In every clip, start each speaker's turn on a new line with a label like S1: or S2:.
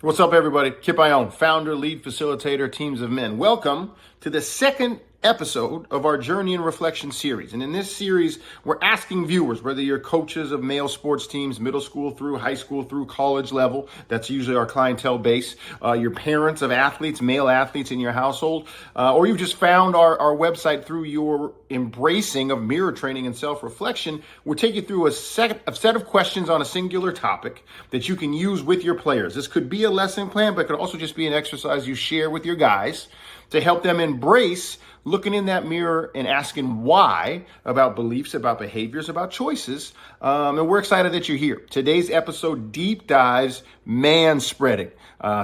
S1: What's up, everybody? Kip Ioane, founder, lead facilitator, Teams of Men. Welcome to the second episode of our Journey and Reflection series. And in this series, we're asking viewers, whether you're coaches of male sports teams, middle school through high school through college level, that's usually our clientele base, your parents of athletes, male athletes in your household, or you've just found our website through your embracing of mirror training and self-reflection, we'll take you through a set of questions on a singular topic that you can use with your players. This could be a lesson plan, but it could also just be an exercise you share with your guys to help them embrace looking in that mirror and asking why about beliefs, about behaviors, about choices. And we're excited that you're here. Today's episode deep dives man spreading.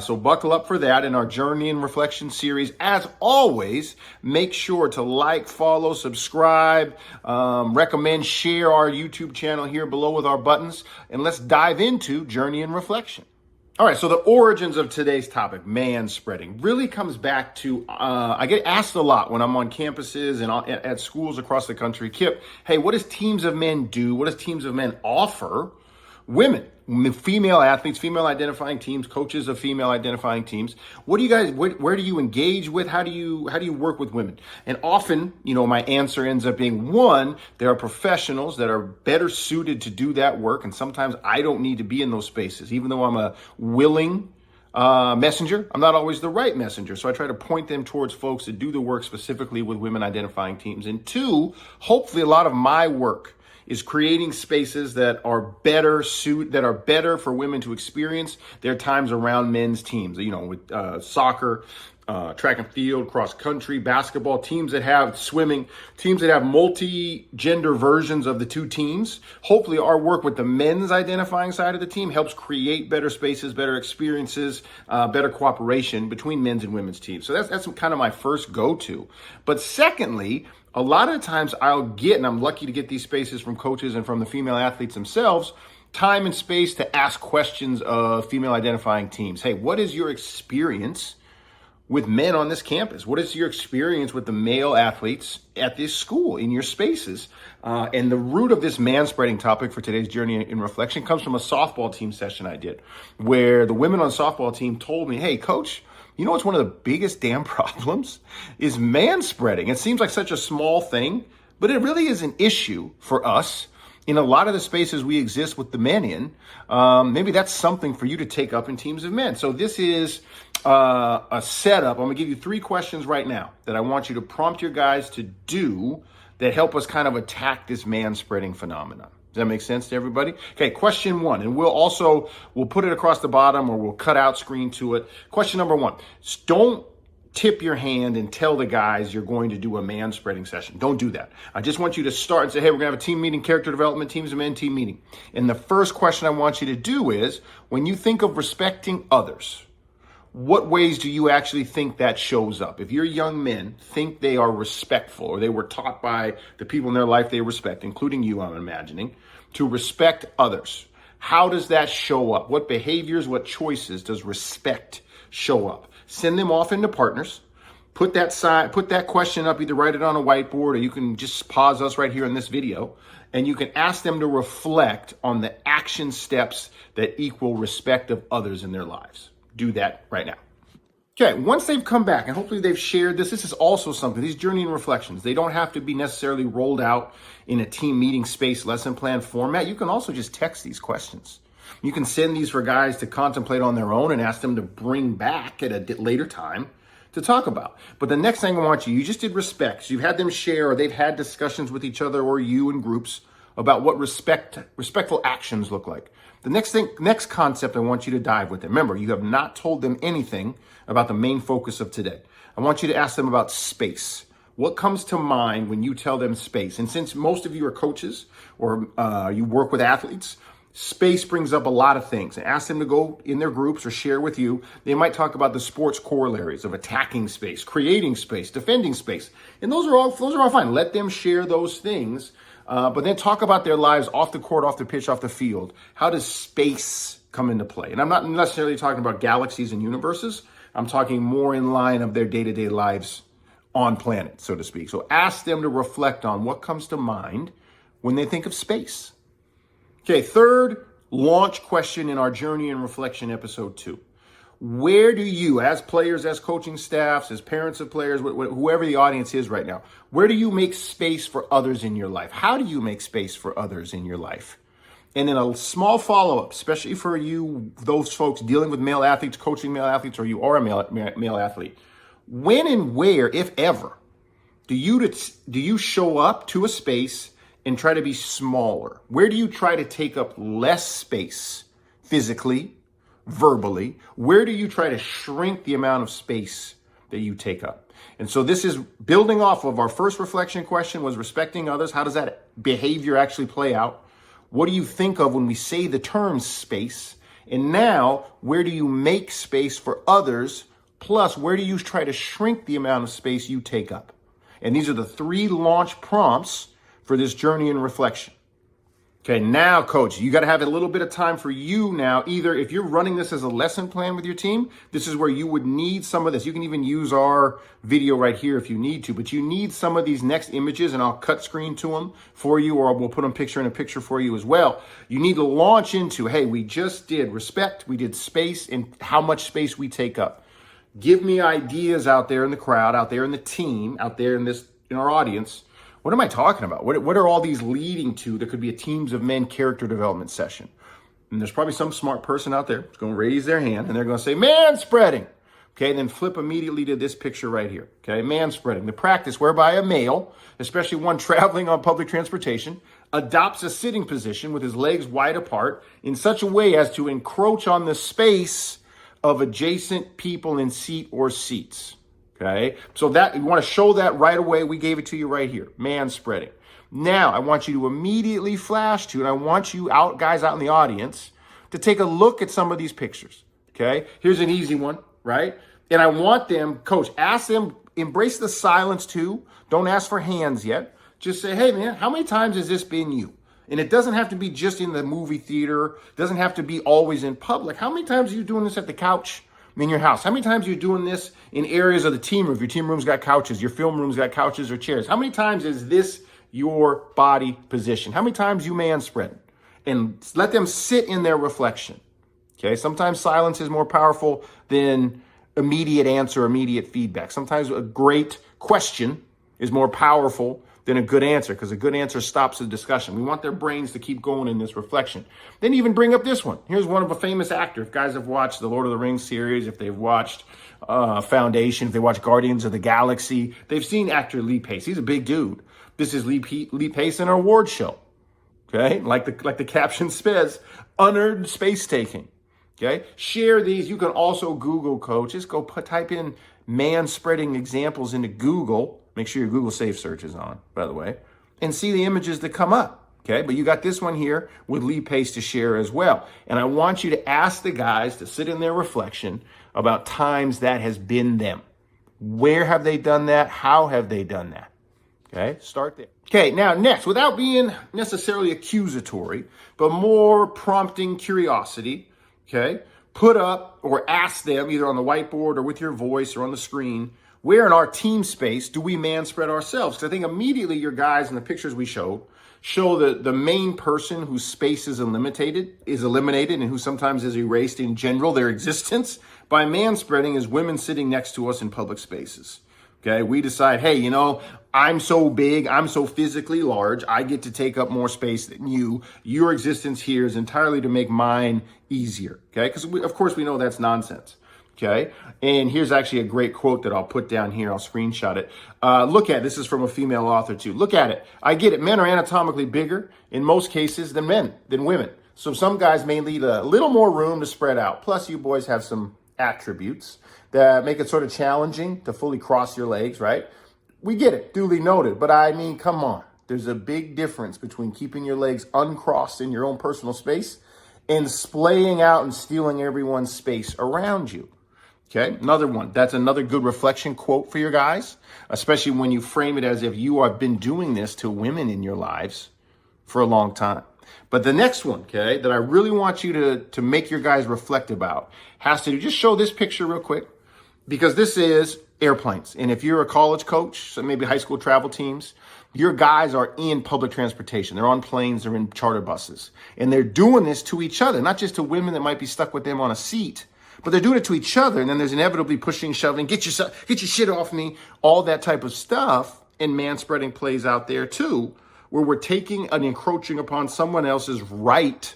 S1: So buckle up for that in our Journey and Reflection series. As always, make sure to like, follow, subscribe, recommend, share our YouTube channel here below with our buttons. And let's dive into Journey and Reflection. All right, so the origins of today's topic, man spreading, really comes back to, I get asked a lot when I'm on campuses and at schools across the country, Kip, hey, what does Teams of Men do? What does Teams of Men offer women, female athletes, female identifying teams, coaches of female identifying teams? What do you guys, where do you engage with? How do you work with women? And often, my answer ends up being, one, there are professionals that are better suited to do that work. And sometimes I don't need to be in those spaces, even though I'm a willing messenger. I'm not always the right messenger. So I try to point them towards folks that do the work specifically with women identifying teams. And two, hopefully a lot of my work is creating spaces that are better for women to experience their times around men's teams, with soccer, track and field, cross country, basketball, teams that have swimming, teams that have multi-gender versions of the two teams. Hopefully our work with the men's identifying side of the team helps create better spaces, better experiences, better cooperation between men's and women's teams. So that's kind of my first go-to. But secondly, a lot of times I'll get, and I'm lucky to get these spaces from coaches and from the female athletes themselves, time and space to ask questions of female identifying teams. Hey, what is your experience with men on this campus? What is your experience with the male athletes at this school in your spaces? And the root of this man spreading topic for today's Journey in Reflection comes from a softball team session I did, where the women on the softball team told me, hey, coach, what's one of the biggest damn problems is man spreading. It seems like such a small thing, but it really is an issue for us in a lot of the spaces we exist with the men in. Maybe that's something for you to take up in Teams of Men. So this is a setup. I'm gonna give you 3 questions right now that I want you to prompt your guys to do that help us kind of attack this man spreading phenomenon. Does that make sense to everybody? Okay, question 1, and we'll put it across the bottom or we'll cut out screen to it. Question number 1, don't tip your hand and tell the guys you're going to do a man spreading session. Don't do that. I just want you to start and say, hey, we're gonna have a team meeting, character development, Teams of Men team meeting. And the first question I want you to do is, when you think of respecting others, what ways do you actually think that shows up? If your young men think they are respectful, or they were taught by the people in their life they respect, including you, I'm imagining, to respect others, how does that show up? What behaviors, what choices does respect show up? Send them off into partners. Put that question up, either write it on a whiteboard, or you can just pause us right here in this video, and you can ask them to reflect on the action steps that equal respect of others in their lives. Do that right now. Okay, once they've come back and hopefully they've shared this is also something, these journey and reflections, they don't have to be necessarily rolled out in a team meeting space lesson plan format. You can also just text these questions. You can send these for guys to contemplate on their own and ask them to bring back at a later time to talk about. But the next thing I want you just did respect. So you've had them share, or they've had discussions with each other or you in groups about what respectful actions look like. The next concept I want you to dive with them. Remember, you have not told them anything about the main focus of today. I want you to ask them about space. What comes to mind when you tell them space? And since most of you are coaches or you work with athletes, space brings up a lot of things. And ask them to go in their groups or share with you. They might talk about the sports corollaries of attacking space, creating space, defending space. And those are all fine. Let them share those things. But then talk about their lives off the court, off the pitch, off the field. How does space come into play? And I'm not necessarily talking about galaxies and universes. I'm talking more in line of their day-to-day lives on planet, so to speak. So ask them to reflect on what comes to mind when they think of space. Okay, third launch question in our Journey and Reflection episode 2. Where do you, as players, as coaching staffs, as parents of players, whoever the audience is right now, where do you make space for others in your life? How do you make space for others in your life? And then a small follow-up, especially for you, those folks dealing with male athletes, coaching male athletes, or you are a male athlete. When and where, if ever, do you show up to a space and try to be smaller? Where do you try to take up less space physically, verbally? Where do you try to shrink the amount of space that you take up? And so this is building off of our first reflection question was respecting others. How does that behavior actually play out? What do you think of when we say the term space? And now, where do you make space for others? Plus, where do you try to shrink the amount of space you take up? And these are the 3 launch prompts for this journey and reflection. Okay, now, coach, you got to have a little bit of time for you now. Either if you're running this as a lesson plan with your team, this is where you would need some of this. You can even use our video right here if you need to, but you need some of these next images, and I'll cut screen to them for you, or we'll put them picture in a picture for you as well. You need to launch into, hey, we just did respect, we did space, and how much space we take up. Give me ideas out there in the crowd, out there in the team, out there in our audience. What am I talking about? What are all these leading to that could be a Teams of Men character development session? And there's probably some smart person out there who's going to raise their hand and they're going to say, man spreading. Okay, and then flip immediately to this picture right here. Okay, man spreading. The practice whereby a male, especially one traveling on public transportation, adopts a sitting position with his legs wide apart in such a way as to encroach on the space of adjacent people in seat or seats. Okay, so that you want to show that right away. We gave it to you right here, man spreading. Now I want you to immediately flash to, and I want you guys out in the audience to take a look at some of these pictures. Okay, here's an easy one, right? And I want them, coach, ask them, embrace the silence too. Don't ask for hands yet. Just say, hey man, how many times has this been you? And it doesn't have to be just in the movie theater. It doesn't have to be always in public. How many times are you doing this at the couch in your house? How many times are you doing this in areas of the team room? If your team room's got couches, your film room's got couches or chairs. How many times is this your body position? How many times you man spread? And let them sit in their reflection. Okay, sometimes silence is more powerful than immediate answer, immediate feedback. Sometimes a great question is more powerful than a good answer, because a good answer stops the discussion. We want their brains to keep going in this reflection. Then even bring up this one. Here's one of a famous actor. If guys have watched the Lord of the Rings series, if they've watched Foundation, if they watch Guardians of the Galaxy, they've seen actor Lee Pace. He's a big dude. This is Lee Pace in an award show. Okay, like the caption says, unearned space taking. Okay, share these. You can also Google, coach. Just go type in man spreading examples into Google. Make sure your Google Safe search is on, by the way, and see the images that come up. Okay, but you got this one here with Lee Pace to share as well. And I want you to ask the guys to sit in their reflection about times that has been them. Where have they done that? How have they done that? Okay, start there. Okay, now next, without being necessarily accusatory, but more prompting curiosity, okay, put up or ask them either on the whiteboard or with your voice or on the screen, where in our team space do we man spread ourselves? Because I think immediately your guys in the pictures we show the main person whose space is eliminated and who sometimes is erased in general, their existence, by man spreading is women sitting next to us in public spaces. Okay, we decide, hey, I'm so big, I'm so physically large, I get to take up more space than you. Your existence here is entirely to make mine easier. Okay, because of course we know that's nonsense. Okay, and here's actually a great quote that I'll put down here. I'll screenshot it. Look at this is from a female author too. Look at it. I get it. Men are anatomically bigger in most cases than women. So some guys may need a little more room to spread out. Plus, you boys have some attributes that make it sort of challenging to fully cross your legs, right? We get it. Duly noted. But I mean, come on. There's a big difference between keeping your legs uncrossed in your own personal space and splaying out and stealing everyone's space around you. Okay, another one. That's another good reflection quote for your guys, especially when you frame it as if you have been doing this to women in your lives for a long time. But the next one, okay, that I really want you to make your guys reflect about has to do, just show this picture real quick, because this is airplanes. And if you're a college coach, so maybe high school travel teams, your guys are in public transportation. They're on planes, they're in charter buses, and they're doing this to each other, not just to women that might be stuck with them on a seat, but they're doing it to each other. And then there's inevitably pushing, shoving, get your shit off me, all that type of stuff. And manspreading plays out there too, where we're taking and encroaching upon someone else's right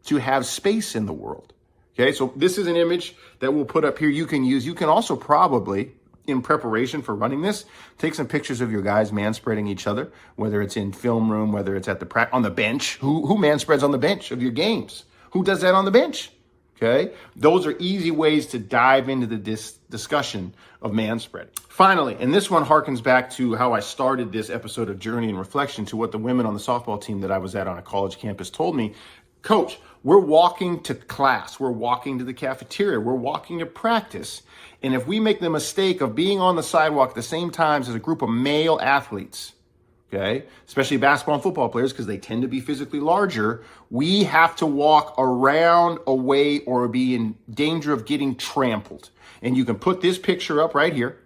S1: to have space in the world. Okay, so this is an image that we'll put up here you can use. You can also probably, in preparation for running this, take some pictures of your guys manspreading each other, whether it's in film room, whether it's at on the bench. Who manspreads on the bench of your games? Who does that on the bench? Okay, those are easy ways to dive into the discussion of manspreading. Finally, and this one harkens back to how I started this episode of Journey and Reflection, to what the women on the softball team that I was at on a college campus told me. Coach, we're walking to class, we're walking to the cafeteria, we're walking to practice. And if we make the mistake of being on the sidewalk at the same time as a group of male athletes, okay, especially basketball and football players, because they tend to be physically larger, we have to walk around, away, or be in danger of getting trampled. And you can put this picture up right here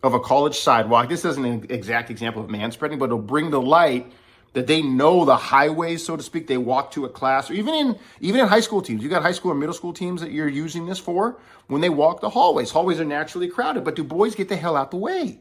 S1: of a college sidewalk. This isn't an exact example of manspreading, but it'll bring to light that they know the highways, so to speak, they walk to a class, or even in high school teams. You got high school and middle school teams that you're using this for. When they walk the hallways, hallways are naturally crowded, but do boys get the hell out the way?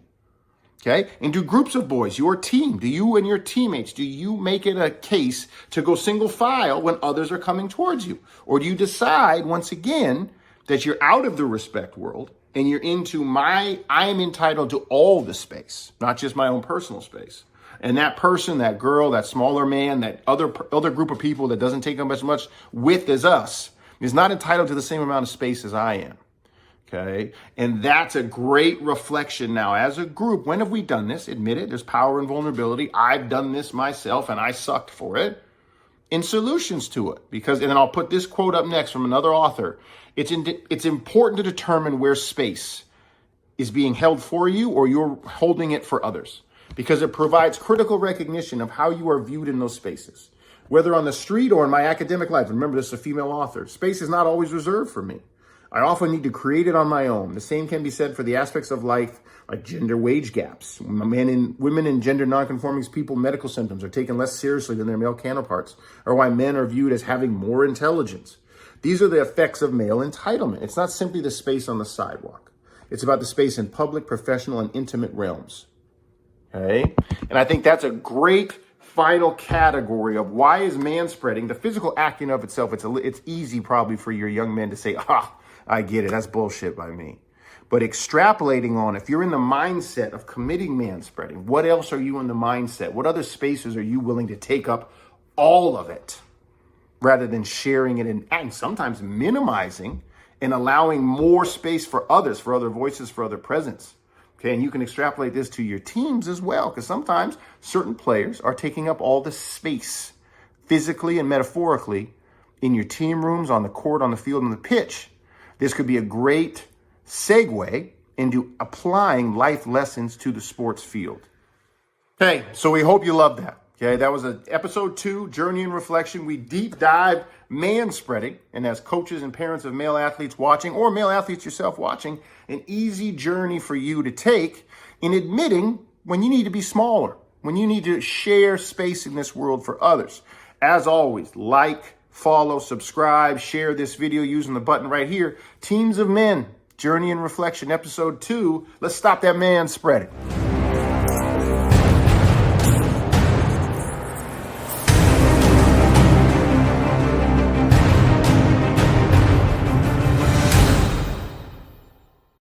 S1: Okay, and do groups of boys, your team, do you and your teammates, do you make it a case to go single file when others are coming towards you? Or do you decide, once again, that you're out of the respect world and you're into I am entitled to all the space, not just my own personal space? And that person, that girl, that smaller man, that other group of people that doesn't take up as much width as us is not entitled to the same amount of space as I am. Okay. And that's a great reflection now as a group. When have we done this? Admit it. There's power in vulnerability. I've done this myself and I sucked for it. In solutions to it, and then I'll put this quote up next from another author. It's important to determine where space is being held for you or you're holding it for others, because it provides critical recognition of how you are viewed in those spaces, whether on the street or in my academic life. Remember, this is a female author. Space is not always reserved for me. I often need to create it on my own. The same can be said for the aspects of life like gender wage gaps. Women and gender nonconforming people medical symptoms are taken less seriously than their male counterparts, or why men are viewed as having more intelligence. These are the effects of male entitlement. It's not simply the space on the sidewalk. It's about the space in public, professional, and intimate realms. Okay? And I think that's a great final category of why is manspreading, the physical act in of itself, it's easy probably for your young men to say, I get it, that's bullshit by me. But extrapolating on, if you're in the mindset of committing manspreading, what else are you in the mindset? What other spaces are you willing to take up all of it rather than sharing it and sometimes minimizing and allowing more space for others, for other voices, for other presence? Okay, and you can extrapolate this to your teams as well, because sometimes certain players are taking up all the space, physically and metaphorically, in your team rooms, on the court, on the field, on the pitch. This could be a great segue into applying life lessons to the sports field. Okay, so we hope you loved that. Okay, that was episode 2, Journey and Reflection. We deep dive manspreading, and as coaches and parents of male athletes watching, or male athletes yourself watching, an easy journey for you to take in admitting when you need to be smaller, when you need to share space in this world for others. As always, like, follow, subscribe, share this video using the button right here. Teams of Men, Journey and Reflection, episode 2. Let's stop that manspreading.